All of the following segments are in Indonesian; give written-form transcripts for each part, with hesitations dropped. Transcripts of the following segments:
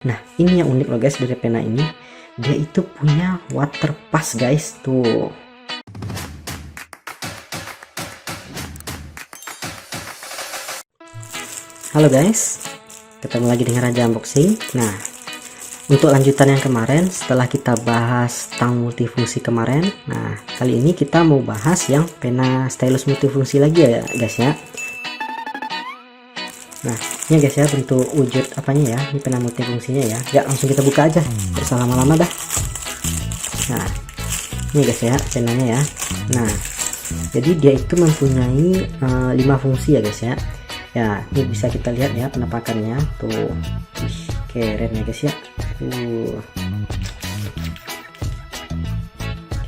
Nah, ini yang unik loh guys dari pena ini. Dia itu punya water pass guys, tuh. Halo guys, ketemu lagi dengan Raja Unboxing. Nah, untuk lanjutan yang kemarin setelah kita bahas tentang multifungsi kemarin, nah kali ini kita mau bahas yang pena stylus multifungsi lagi ya guys ya. Nah, ini guys ya bentuk wujud apanya ya, ini pena multifungsinya ya. Ya langsung kita buka aja, bersama lama-lama dah. Nah, ini guys ya penanya ya. Nah, jadi dia itu mempunyai 5 fungsi ya guys ya. Ya, ini bisa kita lihat ya penampakannya tuh. Wih, keren ya guys ya.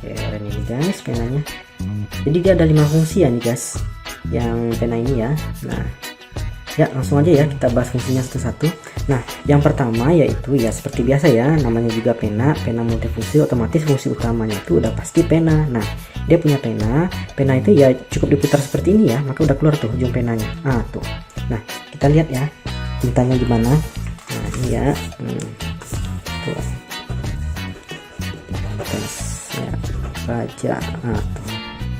Keren ini guys penanya. Jadi dia ada 5 fungsi ya nih guys, yang pena ini ya. Nah, ya langsung aja ya kita bahas fungsinya satu-satu. Nah, yang pertama yaitu ya seperti biasa ya, namanya juga pena multifungsi, otomatis fungsi utamanya itu udah pasti pena. Nah, dia punya pena itu ya cukup diputar seperti ini ya, maka udah keluar tuh ujung penanya. Tuh. Nah, kita lihat ya tintanya gimana. Nah, ini ya. Tuh. Terus ya baca. Tuh.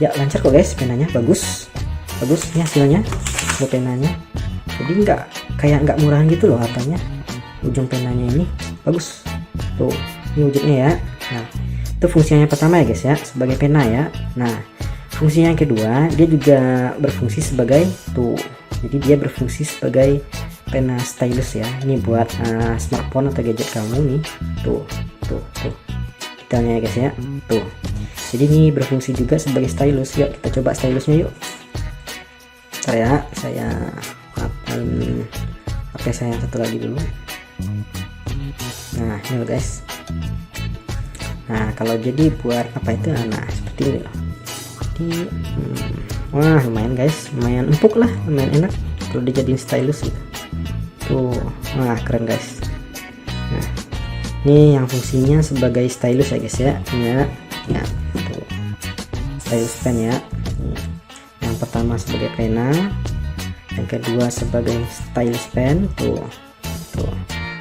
Ya lancar kok guys penanya, bagus ya hasilnya buat penanya. Jadi nggak murahan gitu loh apanya, ujung penanya ini bagus tuh, ini wujudnya ya. Nah, itu fungsinya pertama ya guys ya, sebagai pena ya. Nah, fungsinya yang kedua, dia juga berfungsi sebagai tuh, jadi dia berfungsi sebagai pena stylus ya. Ini buat smartphone atau gadget kamu nih, tuh detailnya ya guys ya, tuh. Jadi ini berfungsi juga sebagai stylus. Yuk kita coba stylusnya yuk. Saya apain HP saya yang satu lagi dulu. Nah, ini loh guys. Nah, kalau jadi buat apa itu, nah seperti ini loh. Jadi wah lumayan guys, lumayan empuk lah, lumayan enak kalau dijadiin stylus gitu. Tuh, wah keren guys. Nah, ini yang fungsinya sebagai stylus ya guys ya. Ya tuh, stylus pen ya. Yang pertama sebagai pena, yang kedua sebagai stylus pen tuh.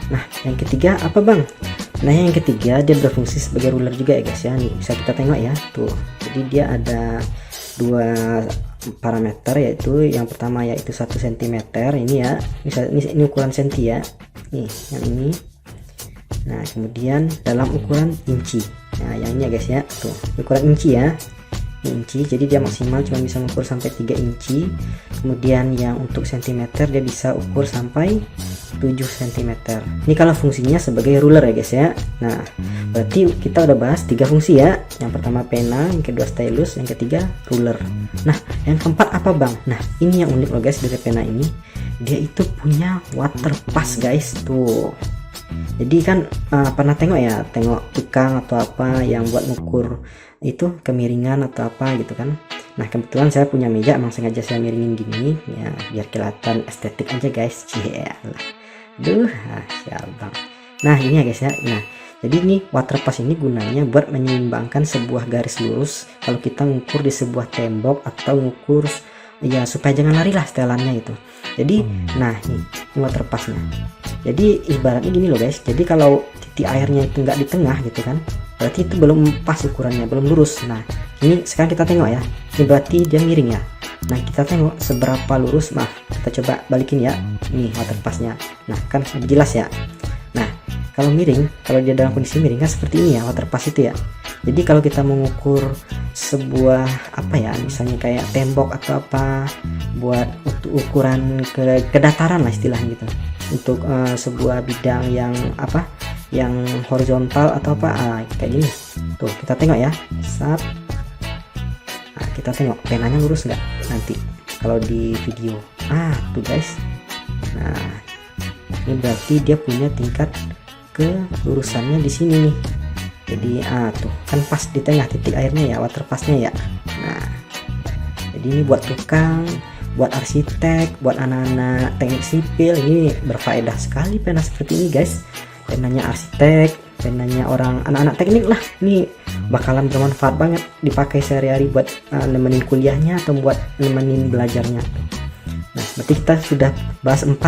Nah, yang ketiga apa bang? Nah, yang ketiga dia berfungsi sebagai ruler juga ya guys ya. Nih bisa kita tengok ya tuh. Jadi dia ada 2 parameter, yaitu yang pertama yaitu 1 cm ini ya. Ini ukuran senti ya. Nih yang ini. Nah, kemudian dalam ukuran inci. Nah, yang ini ya guys ya. Tuh, ukuran inci ya. Inci, jadi dia maksimal cuma bisa ukur sampai 3 inci. Kemudian yang untuk cm dia bisa ukur sampai 7 cm. Ini kalau fungsinya sebagai ruler ya guys ya. Nah, berarti kita udah bahas 3 fungsi ya. Yang pertama pena, yang kedua stylus, yang ketiga ruler. Nah, yang keempat apa bang? Nah, ini yang unik loh guys dari pena ini. Dia itu punya water pass guys tuh. Jadi kan pernah tengok tukang atau apa yang buat ngukur itu kemiringan atau apa gitu kan. Nah, kebetulan saya punya meja, emang sengaja saya miringin gini ya biar kelihatan estetik aja guys. Siap bang. Nah, ini ya guys ya. Nah, jadi ini water pass ini gunanya buat menyeimbangkan sebuah garis lurus kalau kita ngukur di sebuah tembok atau ngukur ya supaya jangan lari lah setelannya itu. Jadi nah ini water passnya. Jadi ibaratnya gini loh guys, jadi kalau titik airnya itu nggak di tengah gitu kan, berarti itu belum pas ukurannya, belum lurus. Nah, ini sekarang kita tengok ya, ini berarti dia miring ya. Nah, kita tengok seberapa lurus. Nah, kita coba balikin ya, ini water passnya. Nah, kan lebih jelas ya. Nah, kalau miring, kalau dia dalam kondisi miring kan seperti ini ya water pass itu ya. Jadi kalau kita mengukur sebuah apa ya, misalnya kayak tembok atau apa, buat ukuran kedataran lah istilahnya gitu, untuk sebuah bidang yang apa, yang horizontal atau apa, kayak gini tuh kita tengok ya. Nah, kita tengok penanya lurus nggak nanti kalau di video. Tuh guys. Nah, ini berarti dia punya tingkat kelurusannya di sini nih. Jadi tuh kan pas di tengah titik airnya ya water passnya ya. Nah, jadi ini buat tukang, buat arsitek, buat anak-anak teknik sipil, ini berfaedah sekali pena seperti ini guys. Penanya arsitek, penanya orang anak-anak teknik lah, ini bakalan bermanfaat banget dipakai sehari-hari buat nemenin kuliahnya atau buat nemenin belajarnya. Nah, berarti kita sudah bahas 4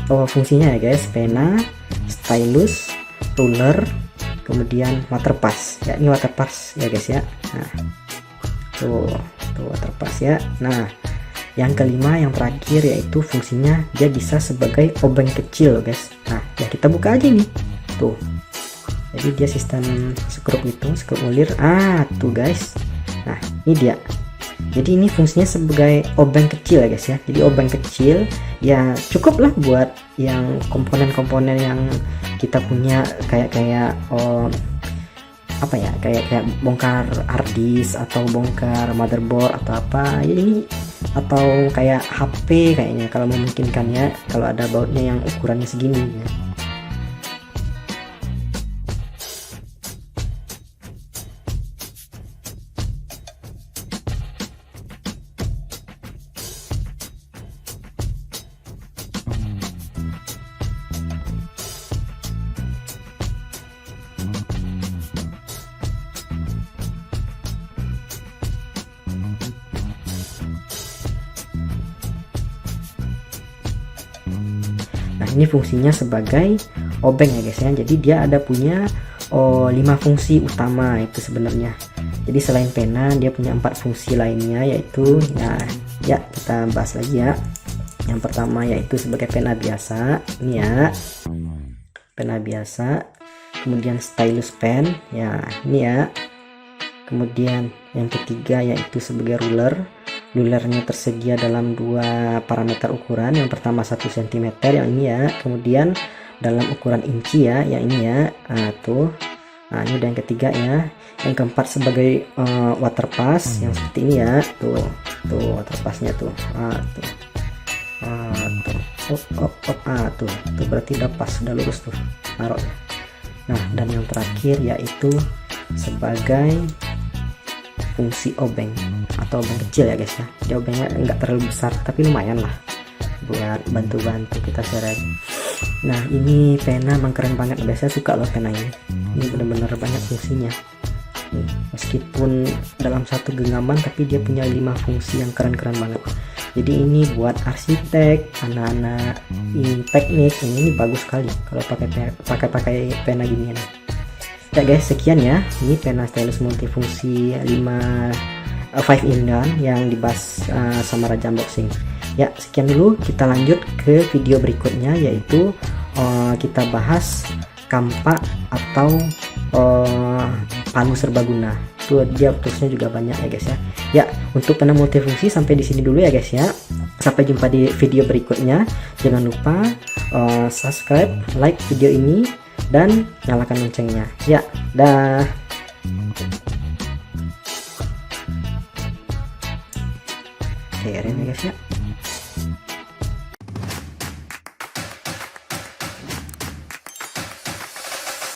fungsinya ya guys, pena, stylus, ruler, kemudian water pass ya. Ini water pass ya guys ya. Nah tuh water pass ya. Nah yang kelima yang terakhir yaitu fungsinya dia bisa sebagai obeng kecil guys. Nah ya kita buka aja nih tuh. Jadi dia sistem skrup gitu, skrup ulir. Tuh guys. Nah ini dia. Jadi ini fungsinya sebagai obeng kecil ya guys ya. Jadi obeng kecil ya cukup lah buat yang komponen-komponen yang kita punya kayak apa ya, kayak bongkar hard disk atau bongkar motherboard atau apa ya ini, atau kayak HP kayaknya kalau memungkinkan ya, kalau ada bautnya yang ukurannya segini ya. Nah ini fungsinya sebagai obeng ya guys ya. Jadi dia ada punya 5 fungsi utama itu sebenarnya. Jadi selain pena dia punya 4 fungsi lainnya, yaitu ya kita bahas lagi ya. Yang pertama yaitu sebagai pena biasa ini ya, pena biasa. Kemudian stylus pen ya ini ya. Kemudian yang ketiga yaitu sebagai ruler. Rulernya tersedia dalam 2 parameter ukuran. Yang pertama 1 cm yang ini ya, kemudian dalam ukuran inci ya, yang ini ya. Tuh. Nah ini udah yang ketiga ya. Yang keempat sebagai water pass yang seperti ini ya. Tuh water passnya tuh. Tuh berarti udah pas, udah lurus tuh naruhnya. Nah dan yang terakhir yaitu sebagai fungsi obeng atau obeng kecil ya guys ya. Dia obengnya enggak terlalu besar tapi lumayan lah buat bantu-bantu kita seret. Nah ini pena emang keren banget, biasanya suka loh pena ini bener-bener banyak fungsinya nih, meskipun dalam satu genggaman tapi dia punya 5 fungsi yang keren-keren banget. Jadi ini buat arsitek, anak-anak teknik ini bagus sekali kalau pakai pena ginian. Ya guys, sekian ya, ini pena stylus multifungsi 5 in 1 yang dibahas sama Raja Unboxing. Ya sekian dulu, kita lanjut ke video berikutnya, yaitu kita bahas kampak atau palu serbaguna. Itu dia tulisnya juga banyak ya guys ya. Ya untuk pena multifungsi sampai di sini dulu ya guys ya. Sampai jumpa di video berikutnya. Jangan lupa subscribe, like video ini, dan nyalakan loncengnya ya. Dah. Keren ya guys ya.